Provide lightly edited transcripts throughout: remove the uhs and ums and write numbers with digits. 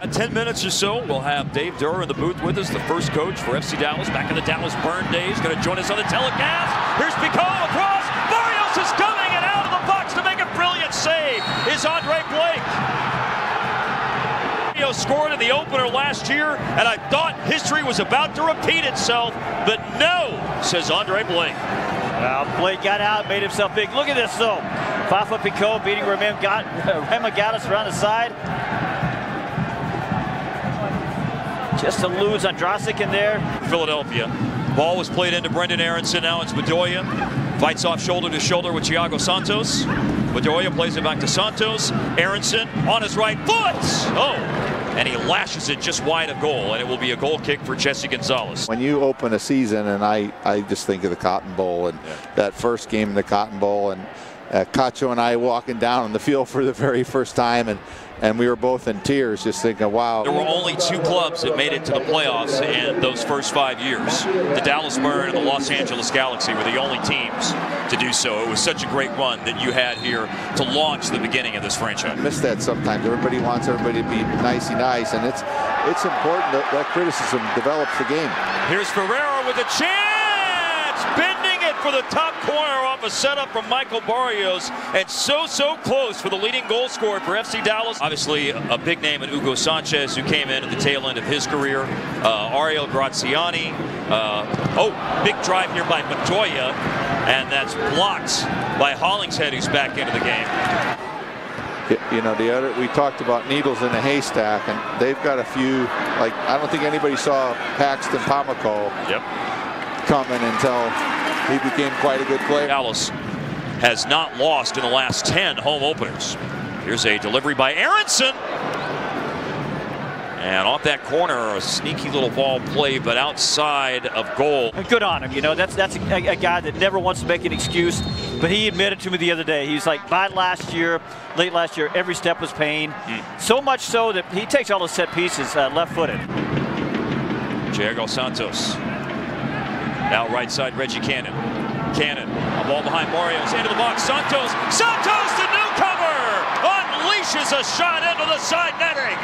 In 10 minutes or so, we'll have Dave Durr in the booth with us, the first coach for FC Dallas, back in the Dallas Burn days. Going to join us on the telecast. Here's Pomykal across. Barrios is coming and out of the box to make a brilliant save. Is Andre Blake. Scored in the opener last year, and I thought history was about to repeat itself, but no, says Andre Blake. Well, Blake got out, made himself big. Look at this, though. Pomykal beating Golazo around the side. Just eludes Andrasic in there. Philadelphia. Ball was played into Brenden Aaronson. Now it's Bedoya. Fights off shoulder to shoulder with Thiago Santos. Bedoya plays it back to Santos. Aaronson on his right foot. Oh, and he lashes it just wide of goal, and it will be a goal kick for Jesse Gonzalez. When you open a season, and I just think of the Cotton Bowl and that first game in the Cotton Bowl, and Cacho and I walking down on the field for the very first time, and we were both in tears just thinking, wow. There were only 2 clubs that made it to the playoffs in those first 5 years. The Dallas Burn and the Los Angeles Galaxy were the only teams to do so. It was such a great run that you had here to launch the beginning of this franchise. I miss that sometimes. Everybody wants everybody to be nicey nice, and it's important that criticism develops the game. Here's Ferreira with a chance! Bending it for the top corner off a setup from Michael Barrios, and so close for the leading goal scorer for FC Dallas. Obviously a big name in Hugo Sanchez, who came in at the tail end of his career. Ariel Graziani. Big drive here by Bedoya, and that's blocked by Hollingshead, who's back into the game. You know, we talked about needles in a haystack, and they've got a few. Like, I don't think anybody saw Paxton Pomykal coming until he became quite a good player. Dallas has not lost in the last 10 home openers. Here's a delivery by Aaronson. And off that corner, a sneaky little ball play, but outside of goal. Good on him. You know, that's a guy that never wants to make an excuse, but he admitted to me the other day. He's like, by late last year, every step was pain. So much so that he takes all those set pieces left-footed. Thiago Santos. Now right side, Reggie Cannon. Cannon, a ball behind Barrios, into the box. Santos, the newcomer, unleashes a shot into the side netting.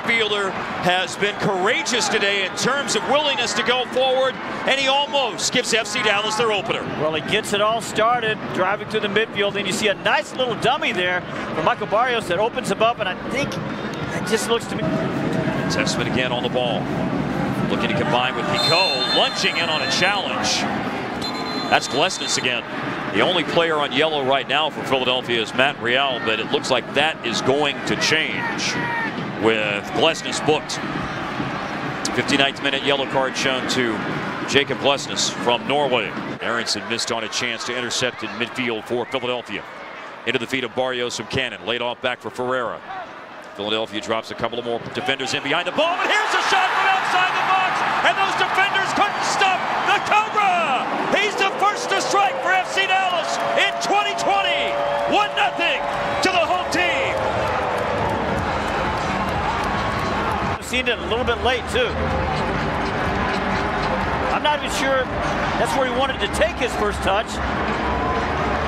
Fielder has been courageous today in terms of willingness to go forward, and he almost gives FC Dallas their opener. Well, he gets it all started, driving through the midfield, and you see a nice little dummy there from Michael Barrios that opens him up, and I think it just looks to me. Testament again on the ball. Looking to combine with Pico, lunging in on a challenge. That's Golazo again. The only player on yellow right now for Philadelphia is Matt Real, but it looks like that is going to change with Golazo booked. 59th minute yellow card shown to Jacob Golazo from Norway. Aaronson missed on a chance to intercept in midfield for Philadelphia. Into the feet of Barrios from Cannon, laid off back for Ferreira. Philadelphia drops a couple of more defenders in behind the ball, but here's a shot from outside the box, and those defenders couldn't stop the Cobra. He's the first to strike for FC Dallas in 2020. 1-0 to the home team. I've seen it a little bit late too. I'm not even sure that's where he wanted to take his first touch.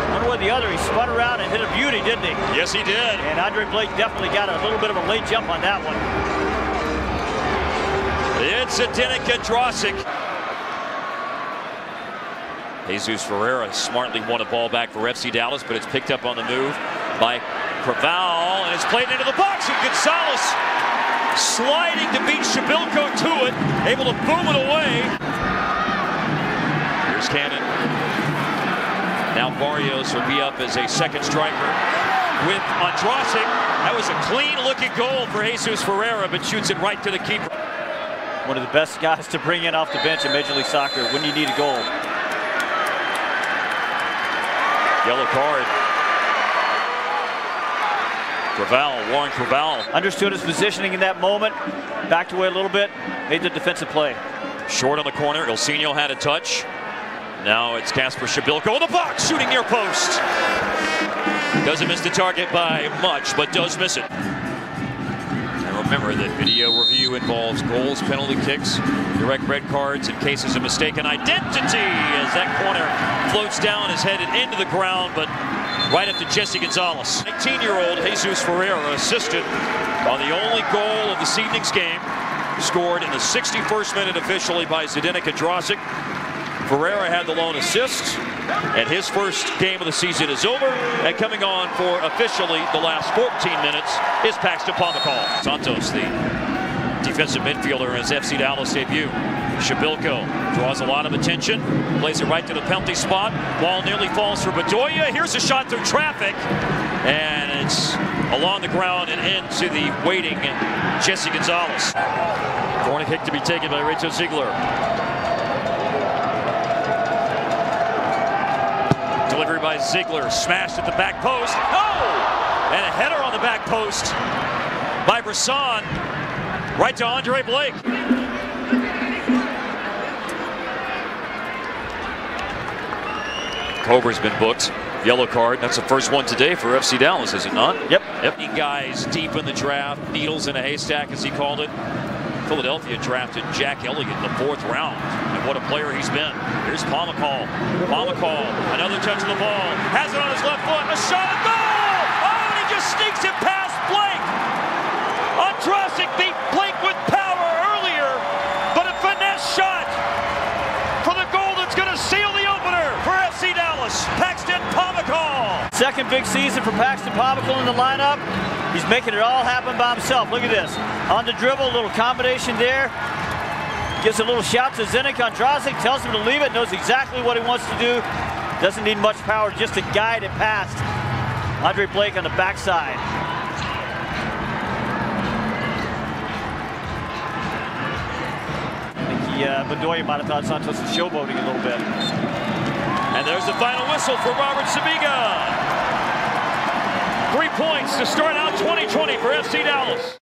One way or the other, he spun around and hit a beauty, didn't he? Yes, he did. And Andre Blake definitely got a little bit of a late jump on that one. It's Zdeněk Andrasic. Jesus Ferreira smartly won a ball back for FC Dallas, but it's picked up on the move by Craval, and it's played into the box, and Gonzalez sliding to beat Shabilko to it, able to boom it away. Here's Cannon. Now Barrios will be up as a second striker with Andrasic. That was a clean-looking goal for Jesus Ferreira, but shoots it right to the keeper. One of the best guys to bring in off the bench in Major League Soccer when you need a goal. Yellow card. Warren Craval. Understood his positioning in that moment, backed away a little bit, made the defensive play. Short on the corner, Ilsinho had a touch. Now it's Kasper Shabilko in the box, shooting near post. Doesn't miss the target by much, but does miss it. And remember that video review involves goals, penalty kicks, direct red cards in cases of mistaken identity, as that corner floats down, is headed into the ground, but right up to Jesse Gonzalez. 19-year-old Jesus Ferreira assisted on the only goal of this evening's game, scored in the 61st minute officially by Zdeněk Andrasic. Ferreira had the lone assist, and his first game of the season is over. And coming on for officially the last 14 minutes is Paxton Pomykal. Santos, the defensive midfielder, in his FC Dallas debut. Shabilko draws a lot of attention, plays it right to the penalty spot. Ball nearly falls for Bedoya. Here's a shot through traffic, and it's along the ground and into the waiting Jesse Gonzalez. Corner kick to be taken by Rachel Ziegler. Delivery by Ziegler, smashed at the back post. Oh! And a header on the back post by Brisson, right to Andre Blake. Cover's been booked. Yellow card. That's the first one today for FC Dallas, is it not? Yep. Guys deep in the draft, needles in a haystack, as he called it. Philadelphia drafted Jack Elliott in the 4th round, and what a player he's been. Here's Pomykal. Pomykal, another touch of the ball, has it on his left foot, a shot, a goal! Oh, and he just sneaks it past Blake. Andrasic beat Blake with power earlier, but a finesse shot for the goal that's going to seal the opener for FC Dallas. Paxton Pomykal. Second big season for Paxton Pomykal in the lineup. He's making it all happen by himself. Look at this. On the dribble, a little combination there. Gives a little shout to Zdeněk Andrasic, tells him to leave it, knows exactly what he wants to do. Doesn't need much power, just to guide it past Andre Blake on the backside. I think Bedoya might have thought Santos was showboating a little bit. And there's the final whistle for Robert Sabiga. 3 points to start out 2020 for FC Dallas.